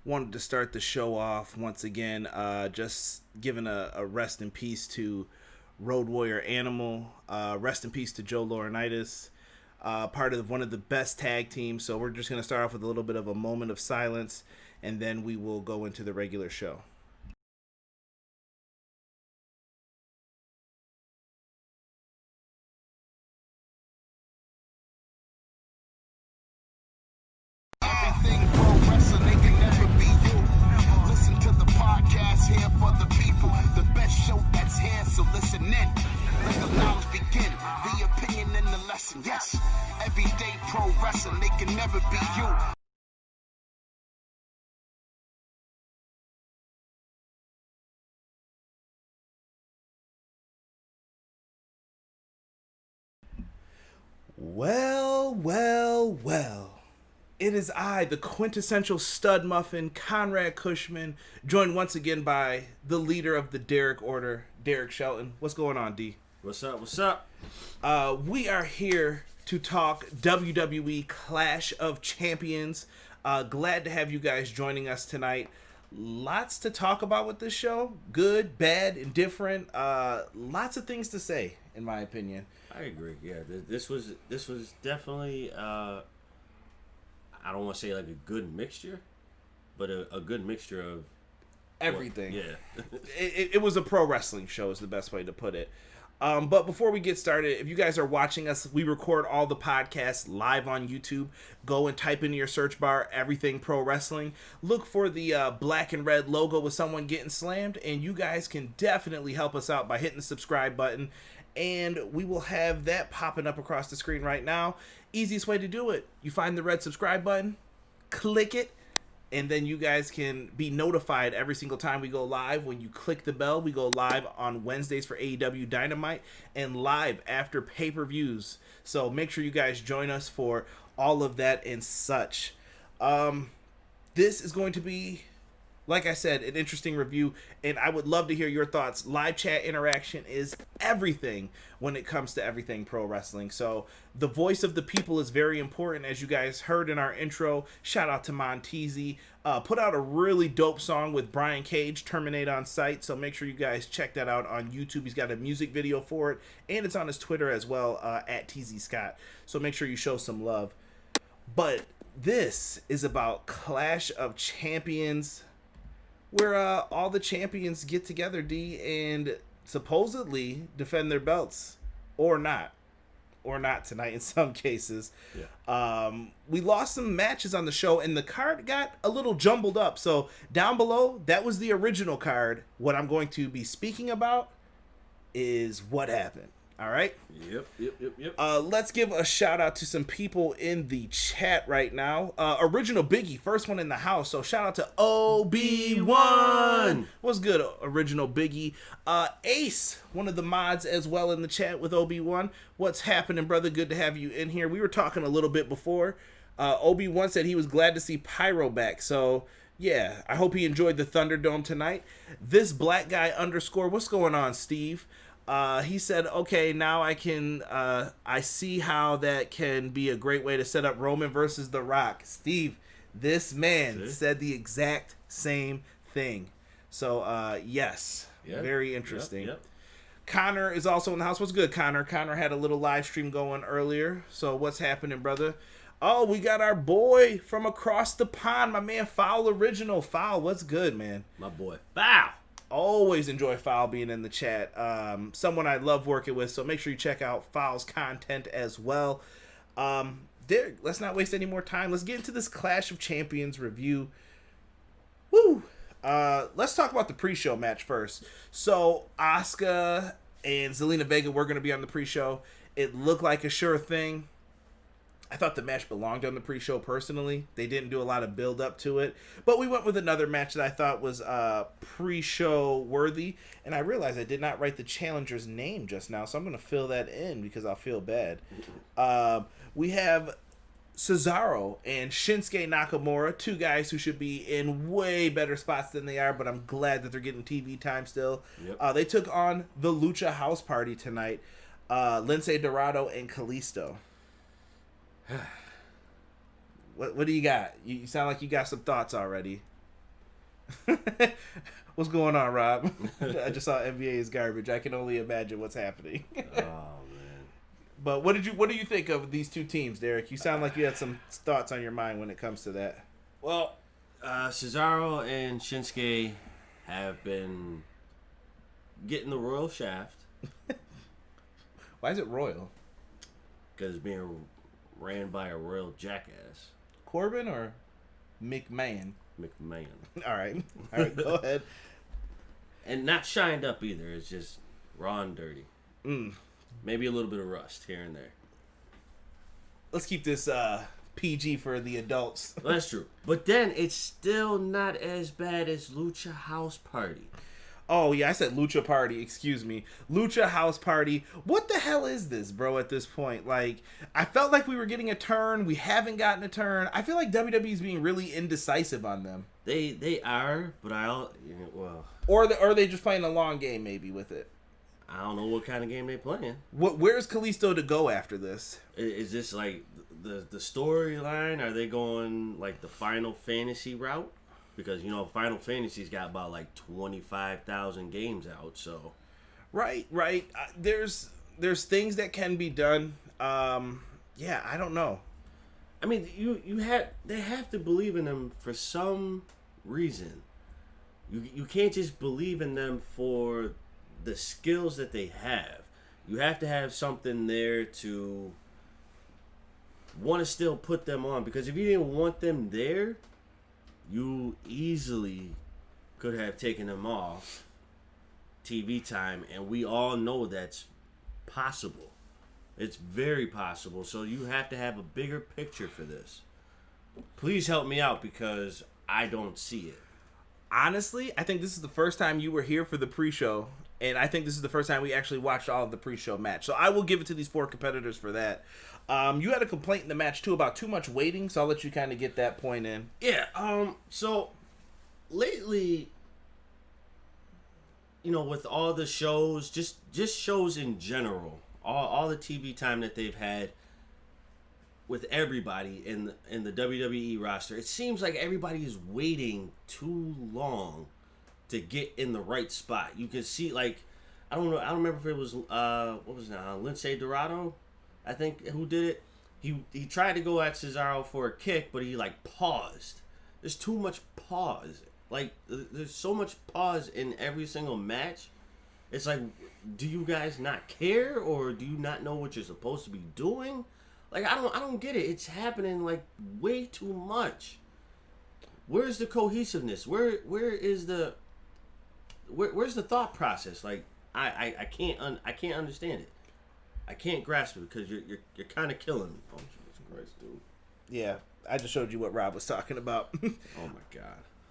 Wanted to start the show off once again, just giving a rest in peace to Road Warrior Animal, rest in peace to Joe Laurinaitis, part of one of the best tag teams. So we're just going to start off with a little bit of a moment of silence, and then we will go into the regular show. Everything pro wrestling, they can never be you. Listen to the podcast here for the people. The best show that's here, so listen in. Let the knowledge begin. The opinion and the lesson, yes. Everyday pro wrestling, they can never be you. Well. It is I, the quintessential stud muffin, Conrad Cushman, joined once again by the leader of the Derek Order, Derek Shelton. What's going on, D? What's up? We are here to talk WWE Clash of Champions. Glad to have you guys joining us tonight. Lots to talk about with this show. Good, bad, indifferent. Lots of things to say, in my opinion. I agree. Yeah, this was definitely I don't want to say like a good mixture, but a good mixture of everything. Yeah. it was a pro wrestling show is the best way to put it. But before we get started, if you guys are watching us, we record all the podcasts live on YouTube. Go and type into your search bar, Everything Pro Wrestling. Look for the black and red logo with someone getting slammed, and you guys can definitely help us out by hitting the subscribe button. And we will have that popping up across the screen right now. Easiest way to do it, you find the red subscribe button, click it, and then you guys can be notified every single time we go live. When you click the bell, we go live on Wednesdays for AEW Dynamite and live after pay-per-views. So make sure you guys join us for all of that and such. This is going to be, like I said, an interesting review, and I would love to hear your thoughts. Live chat interaction is everything when it comes to Everything Pro Wrestling. So the voice of the people is very important, as you guys heard in our intro. Shout out to Montezi. Put out a really dope song with Brian Cage, Terminate on Sight. So make sure you guys check that out on YouTube. He's got a music video for it, and it's on his Twitter as well, at TZ Scott. So make sure you show some love. But this is about Clash of Champions, where all the champions get together, D, and supposedly defend their belts, or not tonight in some cases. Yeah. We lost some matches on the show, and the card got a little jumbled up. So down below, that was the original card. What I'm going to be speaking about is what happened. All right? Yep. Let's give a shout out to some people in the chat right now. Original Biggie, first one in the house. So shout out to OB1. What's good, Original Biggie? Ace, one of the mods as well in the chat with OB1. What's happening, brother? Good to have you in here. We were talking a little bit before. OB1 said he was glad to see Pyro back. So yeah, I hope he enjoyed the Thunderdome tonight. This black guy _ what's going on, Steve? He said, okay, now I see how that can be a great way to set up Roman versus The Rock. Steve, this man said the exact same thing. So, yes, very interesting. Yep. Connor is also in the house. What's good, Connor? Connor had a little live stream going earlier. So what's happening, brother? Oh, we got our boy from across the pond, my man Foul Original. Foul, what's good, man? My boy Foul. Always enjoy Foul being in the chat. Someone I love working with, so make sure you check out Foul's content as well. Derek, let's not waste any more time. Let's get into this Clash of Champions review. Woo! Let's talk about the pre-show match first. So, Asuka and Zelena Vega were going to be on the pre-show. It looked like a sure thing. I thought the match belonged on the pre-show personally. They didn't do a lot of build-up to it. But we went with another match that I thought was pre-show worthy. And I realized I did not write the challenger's name just now, so I'm going to fill that in because I'll feel bad. We have Cesaro and Shinsuke Nakamura, two guys who should be in way better spots than they are, but I'm glad that they're getting TV time still. Yep. They took on the Lucha House Party tonight. Lince Dorado and Kalisto. What do you got? You sound like you got some thoughts already. What's going on, Rob? I just saw NBA is garbage. I can only imagine what's happening. Oh man! But what do you think of these two teams, Derek? You sound like you had some thoughts on your mind when it comes to that. Well, Cesaro and Shinsuke have been getting the royal shaft. Why is it royal? Because it's being ran by a royal jackass. Corbin or McMahon? McMahon. All right, go ahead. And not shined up either. It's just raw and dirty. Maybe a little bit of rust here and there. Let's keep this PG for the adults. Well, that's true. But then it's still not as bad as Lucha House Party. Oh, yeah, I said Lucha Party. Excuse me. Lucha House Party. What the hell is this, bro, at this point? Like, I felt like we were getting a turn. We haven't gotten a turn. I feel like WWE's being really indecisive on them. They are, but well... Or are they just playing a long game, maybe, with it? I don't know what kind of game they're playing. Where's Kalisto to go after this? Is this, like, the storyline? Are they going, like, the Final Fantasy route? Because, Final Fantasy's got about, like, 25,000 games out, so... Right. There's things that can be done. Yeah, I don't know. I mean, they have to believe in them for some reason. You can't just believe in them for the skills that they have. You have to have something there to want to still put them on. Because if you didn't want them there... You easily could have taken them off TV time, and we all know that's possible. It's very possible, so you have to have a bigger picture for this. Please help me out because I don't see it. Honestly, I think this is the first time you were here for the pre-show, and I think this is the first time we actually watched all of the pre-show match. So I will give it to these four competitors for that. You had a complaint in the match, too, about too much waiting, so I'll let you kind of get that point in. Yeah, so lately, with all the shows, just shows in general, all the TV time that they've had with everybody in the WWE roster, it seems like everybody is waiting too long to get in the right spot. You can see, like, I don't remember if it was, what was it, Lince Dorado? I think who did it. He tried to go at Cesaro for a kick, but he like paused. There's too much pause. Like there's so much pause in every single match. It's like, do you guys not care, or do you not know what you're supposed to be doing? Like I don't get it. It's happening like way too much. Where's the cohesiveness? Where's the thought process? Like I can't understand it. I can't grasp it because you're kind of killing me. Oh, Jesus Christ, dude. Yeah, I just showed you what Rob was talking about. Oh, my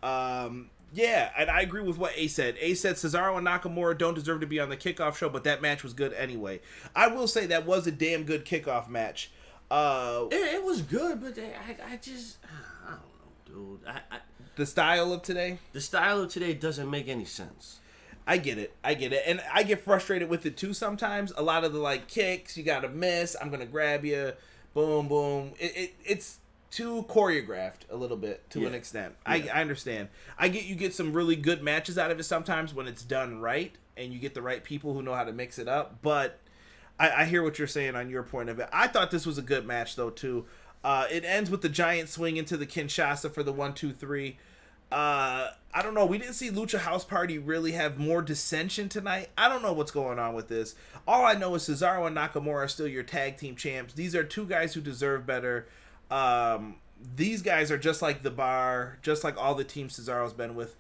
God. Yeah, and I agree with what Ace said. Ace said Cesaro and Nakamura don't deserve to be on the kickoff show, but that match was good anyway. I will say that was a damn good kickoff match. It was good, but I don't know, dude. The style of today? The style of today doesn't make any sense. I get it. And I get frustrated with it too sometimes. A lot of the like kicks, you gotta miss, I'm gonna grab you, boom, boom. It's too choreographed a little bit to an extent. Yeah. I understand. I get some really good matches out of it sometimes when it's done right and you get the right people who know how to mix it up. But I hear what you're saying on your point of it. I thought this was a good match though too. It ends with the giant swing into the Kinshasa for the 1-2-3. I don't know. We didn't see Lucha House Party really have more dissension tonight. I don't know what's going on with this. All I know is Cesaro and Nakamura are still your tag team champs. These are two guys who deserve better. These guys are just like The Bar, just like all the teams Cesaro's been with.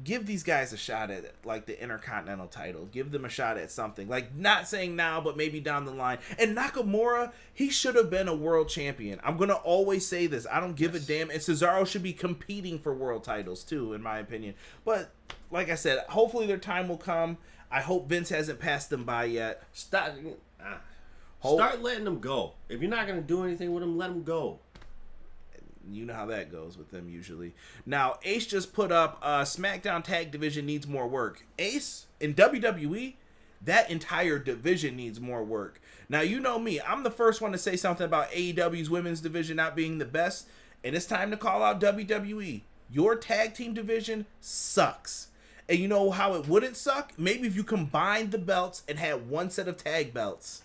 Give these guys a shot at like the Intercontinental title. Give them a shot at something. Like, not saying now, but maybe down the line. And Nakamura, he should have been a world champion. I'm going to always say this. I don't give a damn. And Cesaro should be competing for world titles too, in my opinion. But like I said, hopefully their time will come. I hope Vince hasn't passed them by yet. Start letting them go. If you're not going to do anything with them, let them go. You know how that goes with them usually. Now, Ace just put up SmackDown Tag Division needs more work. Ace, in WWE, that entire division needs more work. Now, you know me. I'm the first one to say something about AEW's women's division not being the best. And it's time to call out WWE. your tag team division sucks. And you know how it wouldn't suck? Maybe if you combined the belts and had one set of tag belts.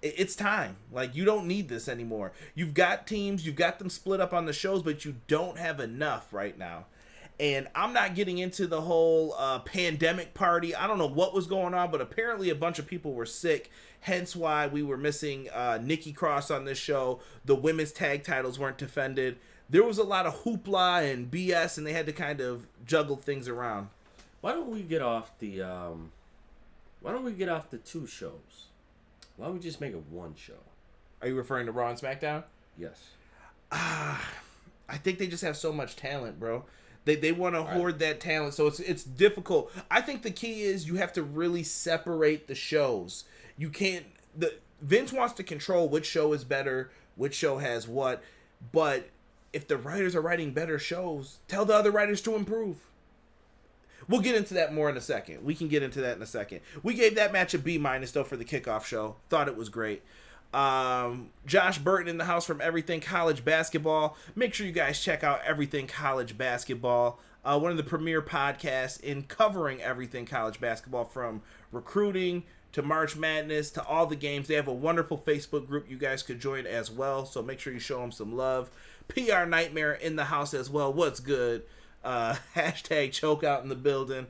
It's time. Like, you don't need this anymore. You've got teams, you've got them split up on the shows, but you don't have enough right now. And I'm not getting into the whole pandemic party. I don't know what was going on, but apparently a bunch of people were sick. Hence why we were missing Nikki Cross on this show. The women's tag titles weren't defended. There was a lot of hoopla and BS, and they had to kind of juggle things around. Why don't we get off the 2 shows? Why don't we just make it 1 show? Are you referring to Raw and SmackDown? Yes. I think they just have so much talent, bro. They want to hoard that talent, so it's difficult. I think the key is you have to really separate the shows. You can't. Vince wants to control which show is better, which show has what. But if the writers are writing better shows, tell the other writers to improve. We'll get into that more in a second. We can get into that in a second. We gave that match a B- though for the kickoff show. Thought it was great. Josh Burton in the house from Everything College Basketball. Make sure you guys check out Everything College Basketball. One of the premier podcasts in covering everything college basketball, from recruiting to March Madness to all the games. They have a wonderful Facebook group you guys could join as well, so make sure you show them some love. PR Nightmare in the house as well. What's good? Hashtag choke out in the building.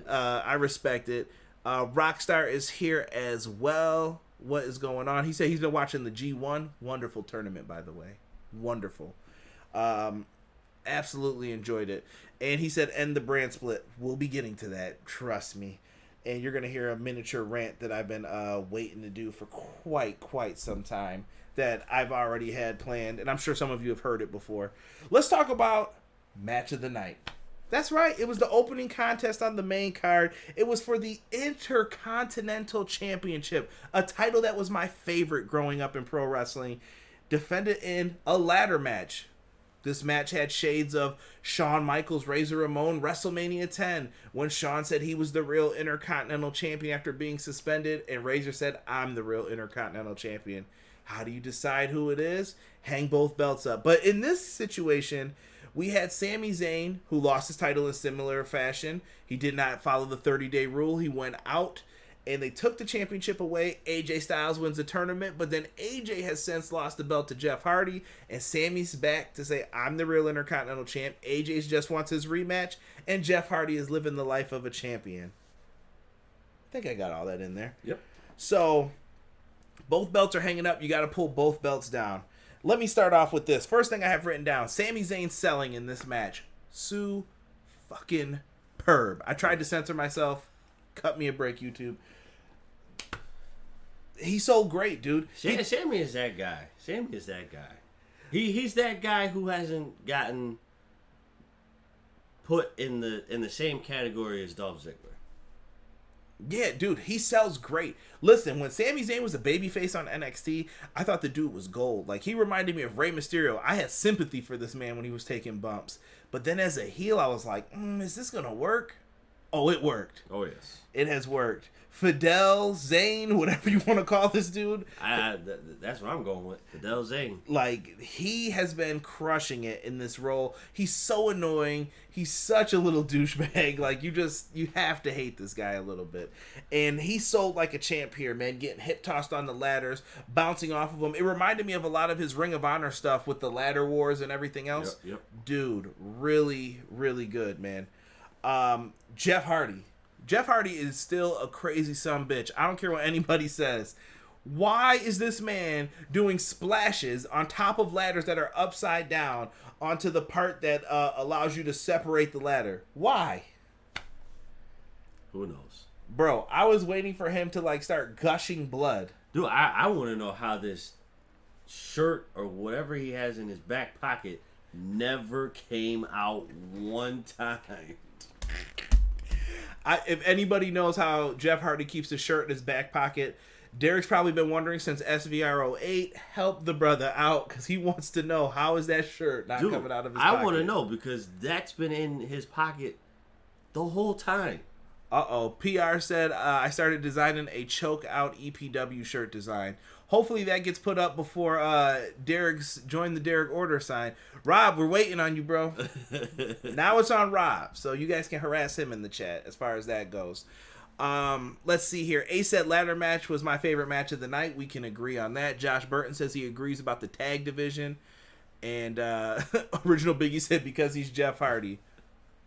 I respect it. Rockstar is here as well. What is going on? He said he's been watching the G1. Wonderful tournament, by the way. Wonderful. Absolutely enjoyed it. And he said end the brand split. We'll be getting to that. Trust me. And you're going to hear a miniature rant that I've been waiting to do for quite some time, that I've already had planned. And I'm sure some of you have heard it before. Let's talk about Match of the Night. That's right. It was the opening contest on the main card. It was for the Intercontinental Championship, a title that was my favorite growing up in pro wrestling, defended in a ladder match. This match had shades of Shawn Michaels, Razor Ramon, WrestleMania 10, when Shawn said he was the real Intercontinental Champion after being suspended, and Razor said, I'm the real Intercontinental Champion. How do you decide who it is? Hang both belts up. But in this situation, we had Sami Zayn, who lost his title in similar fashion. He did not follow the 30-day rule. He went out, and they took the championship away. AJ Styles wins the tournament, but then AJ has since lost the belt to Jeff Hardy, and Sami's back to say, I'm the real Intercontinental Champ. AJ just wants his rematch, and Jeff Hardy is living the life of a champion. I think I got all that in there. Yep. So, both belts are hanging up. You got to pull both belts down. Let me start off with this. First thing I have written down, Sami Zayn selling in this match. Fucking perb. I tried to censor myself. Cut me a break, YouTube. He's so great, dude. Sami is that guy. Sami is that guy. He's that guy who hasn't gotten put in the same category as Dolph Ziggler. Yeah, dude, he sells great. Listen, when Sami Zayn was a babyface on NXT, I thought the dude was gold. Like, he reminded me of Rey Mysterio. I had sympathy for this man when he was taking bumps. But then as a heel, I was like, is this going to work? Oh, it worked. Oh, yes. It has worked. Fidel, Zayn, whatever you want to call this dude. That's what I'm going with. Fidel Zayn. Like, he has been crushing it in this role. He's so annoying. He's such a little douchebag. Like, you have to hate this guy a little bit. And he sold like a champ here, man. Getting hip tossed on the ladders, bouncing off of them. It reminded me of a lot of his Ring of Honor stuff with the ladder wars and everything else. Yep. Dude, really, really good, man. Jeff Hardy. Jeff Hardy is still a crazy sumbitch. I don't care what anybody says. Why is this man doing splashes on top of ladders that are upside down onto the part that allows you to separate the ladder? Why? Who knows? Bro, I was waiting for him to like start gushing blood. Dude, I want to know how this shirt or whatever he has in his back pocket never came out one time. If anybody knows how Jeff Hardy keeps his shirt in his back pocket, Derek's probably been wondering since SVR08. Help the brother out, because he wants to know, how is that shirt not coming out of his pocket? I want to know, because that's been in his pocket the whole time. PR said, I started designing a choke out EPW shirt design. Hopefully that gets put up before Derek's join the Derek order sign. Rob, we're waiting on you, bro. Now it's on Rob, so you guys can harass him in the chat as far as that goes. Let's see here. Ace said ladder match was my favorite match of the night. We can agree on that. Josh Burton says he agrees about the tag division. And Original Biggie said because he's Jeff Hardy.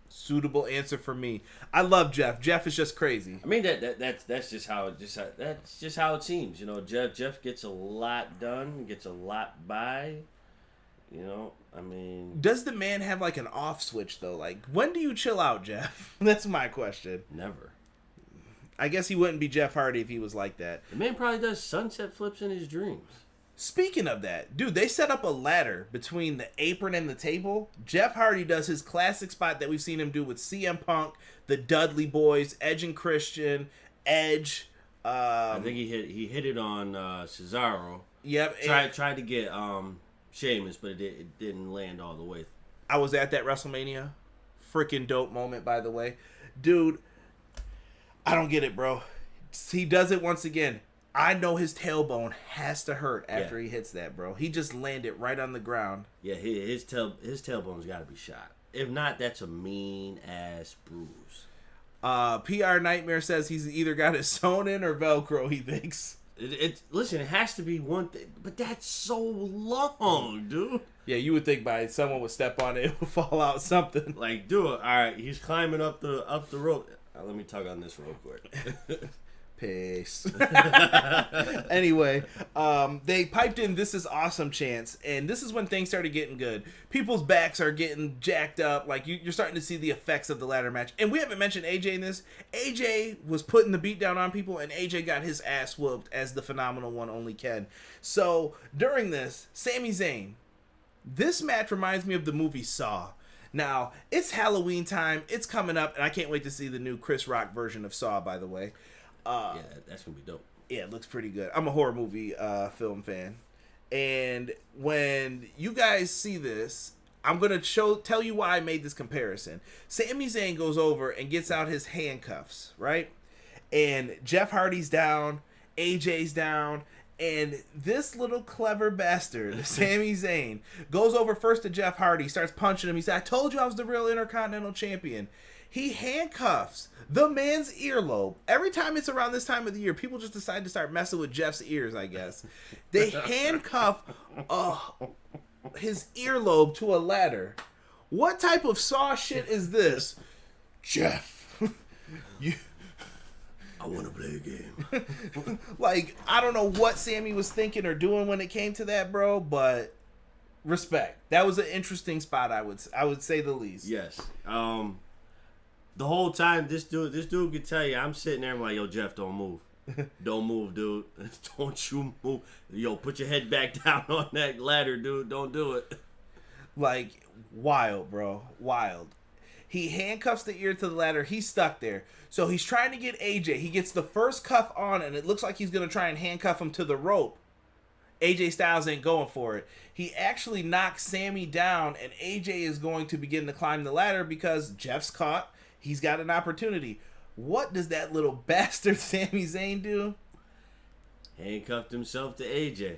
Suitable answer for me. I love Jeff. Jeff is just crazy. I mean that's just how it seems. You know, Jeff gets a lot done, gets a lot by. You know, I mean, does the man have like an off switch though? Like, when do you chill out, Jeff? That's my question. Never. I guess he wouldn't be Jeff Hardy if he was like that. The man probably does sunset flips in his dreams. Speaking of that, dude, they set up a ladder between the apron and the table. Jeff Hardy does his classic spot that we've seen him do with CM Punk, the Dudley Boys, Edge and Christian, Edge. I think he hit it on Cesaro. Yep. Tried to get Sheamus, but it didn't land all the way. I was at that WrestleMania. Freaking dope moment, by the way. Dude, I don't get it, bro. He does it once again. I know his tailbone has to hurt after he hits that, bro. He just landed right on the ground. Yeah, his tailbone's got to be shot. If not, that's a mean-ass bruise. PR Nightmare says he's either got it sewn in or Velcro, he thinks. Listen, it has to be one thing, but that's so long, dude. Yeah, you would think by someone would step on it, it would fall out something. Like, do it. All right, he's climbing up the rope. Let me tug on this real quick. Peace. Anyway, they piped in "This Is Awesome" chants, and this is when things started getting good. People's backs are getting jacked up. Like, you're starting to see the effects of the ladder match. And we haven't mentioned AJ in this. AJ was putting the beat down on people, and AJ got his ass whooped as the phenomenal one only can. So during this, Sami Zayn, this match reminds me of the movie Saw. Now, it's Halloween time. It's coming up, and I can't wait to see the new Chris Rock version of Saw, by the way. Yeah, that's going to be dope. Yeah, it looks pretty good. I'm a horror movie film fan. And when you guys see this, I'm going to tell you why I made this comparison. Sami Zayn goes over and gets out his handcuffs, right? And Jeff Hardy's down, AJ's down, and this little clever bastard, Sami Zayn, goes over first to Jeff Hardy, starts punching him. He said, "I told you I was the real Intercontinental Champion." He handcuffs the man's earlobe. Every time it's around this time of the year, people just decide to start messing with Jeff's ears, I guess. They handcuff his earlobe to a ladder. What type of Saw shit is this? Jeff, I want to play a game. Like, I don't know what Sammy was thinking or doing when it came to that, bro, but respect. That was an interesting spot, I would say the least. Yes. The whole time, this dude could tell you, I'm sitting there, I'm like, yo, Jeff, don't move. Don't move, dude. Don't you move. Yo, put your head back down on that ladder, dude. Don't do it. Like, wild, bro. Wild. He handcuffs the ear to the ladder. He's stuck there. So he's trying to get AJ. He gets the first cuff on, and it looks like he's going to try and handcuff him to the rope. AJ Styles ain't going for it. He actually knocks Sammy down, and AJ is going to begin to climb the ladder because Jeff's caught. He's got an opportunity. What does that little bastard Sami Zayn do? Handcuffed himself to AJ.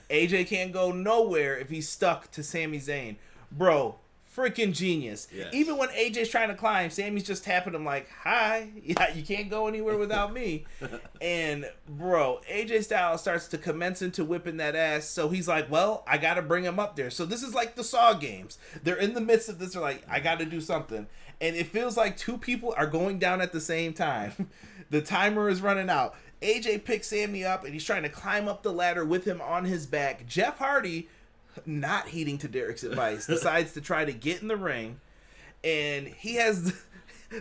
AJ can't go nowhere if he's stuck to Sami Zayn. Bro, freaking genius. Yes. Even when AJ's trying to climb, Sammy's just tapping him like, "Hi, yeah, you can't go anywhere without me." And, bro, AJ Styles starts to commence into whipping that ass. So he's like, well, I got to bring him up there. So this is like the Saw games. They're in the midst of this. They're like, I got to do something. And it feels like two people are going down at the same time. The timer is running out. AJ picks Sammy up, and he's trying to climb up the ladder with him on his back. Jeff Hardy, not heeding to Derek's advice, decides to try to get in the ring. And he has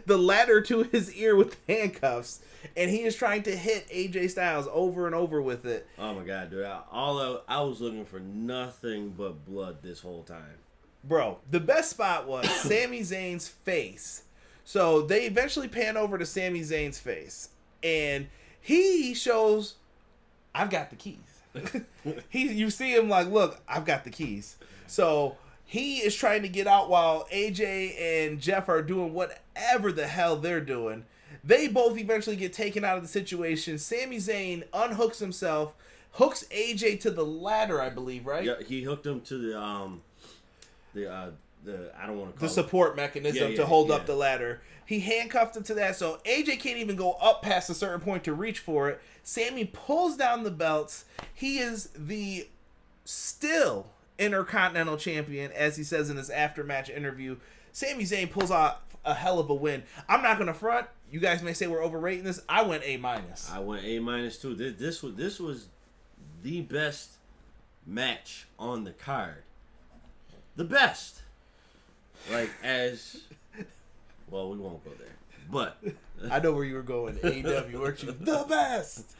the ladder to his ear with handcuffs. And he is trying to hit AJ Styles over and over with it. Oh, my God, dude. I was looking for nothing but blood this whole time. Bro, the best spot was Sami Zayn's face. So they eventually pan over to Sami Zayn's face. And he shows, I've got the keys. You see him like, look, I've got the keys. So he is trying to get out while AJ and Jeff are doing whatever the hell they're doing. They both eventually get taken out of the situation. Sami Zayn unhooks himself, hooks AJ to the ladder, I believe, right? Yeah, he hooked him to the I don't want to call the support mechanism to hold up the ladder. He handcuffed him to that, so AJ can't even go up past a certain point to reach for it. Sammy pulls down the belts. He is the still Intercontinental Champion, as he says in his after-match interview. Sami Zayn pulls off a hell of a win. I'm not going to front. You guys may say we're overrating this. I went A-. I went A- too. This was the best match on the card. The best. Like, well, we won't go there. But I know where you were going. AEW, weren't you? The best.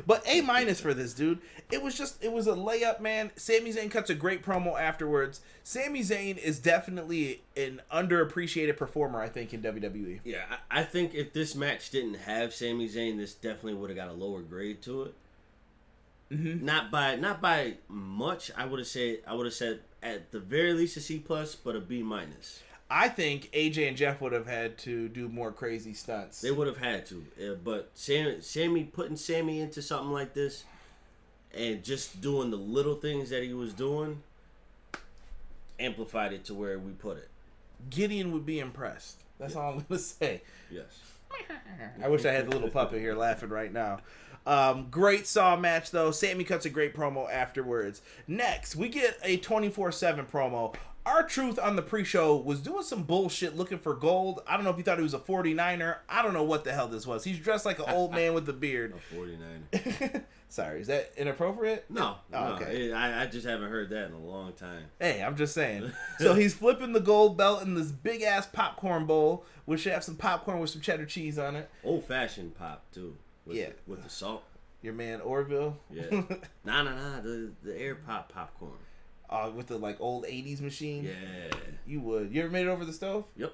But A- for this, dude. It was a layup, man. Sami Zayn cuts a great promo afterwards. Sami Zayn is definitely an underappreciated performer, I think, in WWE. Yeah, I think if this match didn't have Sami Zayn, this definitely would have got a lower grade to it. Mm-hmm. Not by much. I would have said at the very least a C+, but a B-. I think AJ and Jeff would have had to do more crazy stunts. They would have had to, but Sammy putting Sammy into something like this, and just doing the little things that he was doing, amplified it to where we put it. Gideon would be impressed. That's all I'm gonna say. Yes. I wish I had the little puppet here laughing right now. Great Saw match, though. Sammy cuts a great promo afterwards. Next, we get a 24/7 promo. R-Truth on the pre-show was doing some bullshit looking for gold. I don't know if he thought he was a 49er. I don't know what the hell this was. He's dressed like an old man with a beard. A 49er. Sorry, is that inappropriate? No. Okay. I just haven't heard that in a long time. Hey, I'm just saying. So he's flipping the gold belt in this big-ass popcorn bowl, which should have some popcorn with some cheddar cheese on it. Old-fashioned pop, too. Yeah. With the salt. Your man Orville? Yeah. Nah. The air popcorn. With the like old 80s machine? Yeah. You would. You ever made it over the stove? Yep.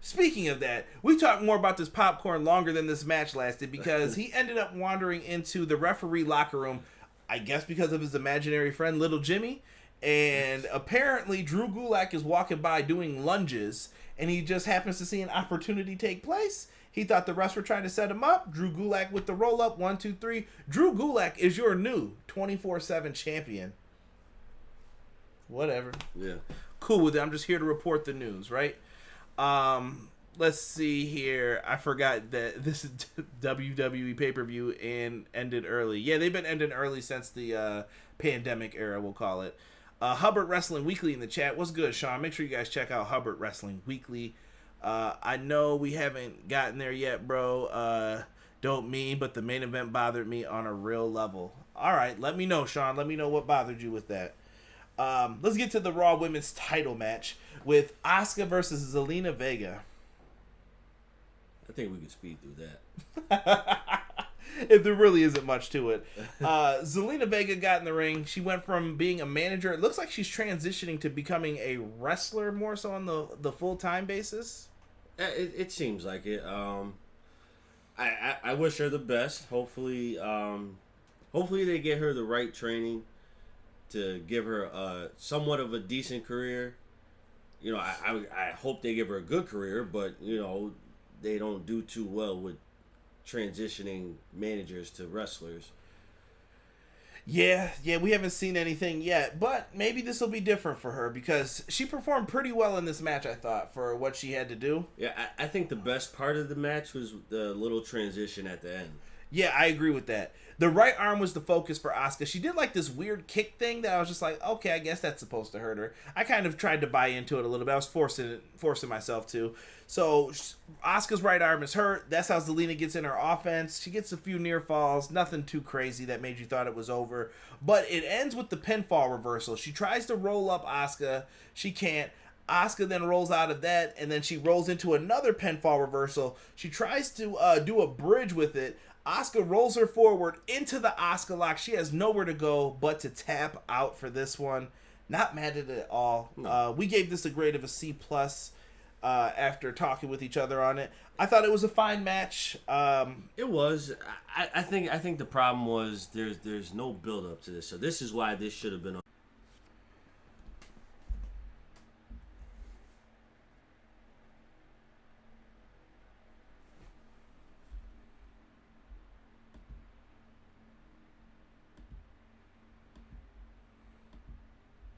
Speaking of that, we talked more about this popcorn longer than this match lasted because he ended up wandering into the referee locker room, I guess because of his imaginary friend Little Jimmy, and apparently Drew Gulak is walking by doing lunges, and he just happens to see an opportunity take place. He thought the refs were trying to set him up. Drew Gulak with the roll-up, 1, 2, 3. Drew Gulak is your new 24/7 champion. Whatever. Yeah. Cool with it. I'm just here to report the news, right? Let's see here. I forgot that this is WWE pay-per-view and ended early. Yeah, they've been ending early since the pandemic era, we'll call it. Hubbard Wrestling Weekly in the chat. What's good, Sean? Make sure you guys check out Hubbard Wrestling Weekly. I know we haven't gotten there yet, bro. Don't mean, but the main event bothered me on a real level. All right, let me know, Sean. Let me know what bothered you with that. Let's get to the Raw Women's title match with Asuka versus Zelena Vega. I think we can speed through that. If there really isn't much to it. Zelena Vega got in the ring. She went from being a manager. It looks like she's transitioning to becoming a wrestler more so on the full-time basis. It seems like it. I wish her the best. Hopefully they get her the right training to give her somewhat of a decent career. You know, I hope they give her a good career, but, you know, they don't do too well with transitioning managers to wrestlers. Yeah, we haven't seen anything yet, but maybe this will be different for her because she performed pretty well in this match, I thought, for what she had to do. Yeah, I think the best part of the match was the little transition at the end. Yeah, I agree with that. The right arm was the focus for Asuka. She did like this weird kick thing that I was just like, okay, I guess that's supposed to hurt her. I kind of tried to buy into it a little bit. I was forcing myself to. So Asuka's right arm is hurt. That's how Zelena gets in her offense. She gets a few near falls. Nothing too crazy that made you thought it was over. But it ends with the pinfall reversal. She tries to roll up Asuka. She can't. Asuka then rolls out of that, and then she rolls into another pinfall reversal. She tries to do a bridge with it. Asuka rolls her forward into the Asuka lock. She has nowhere to go but to tap out for this one. Not mad at it at all. No. We gave this a grade of a C+. After talking with each other on it. I thought it was a fine match. It was. I think the problem was there's no build up to this. So this is why this should have been on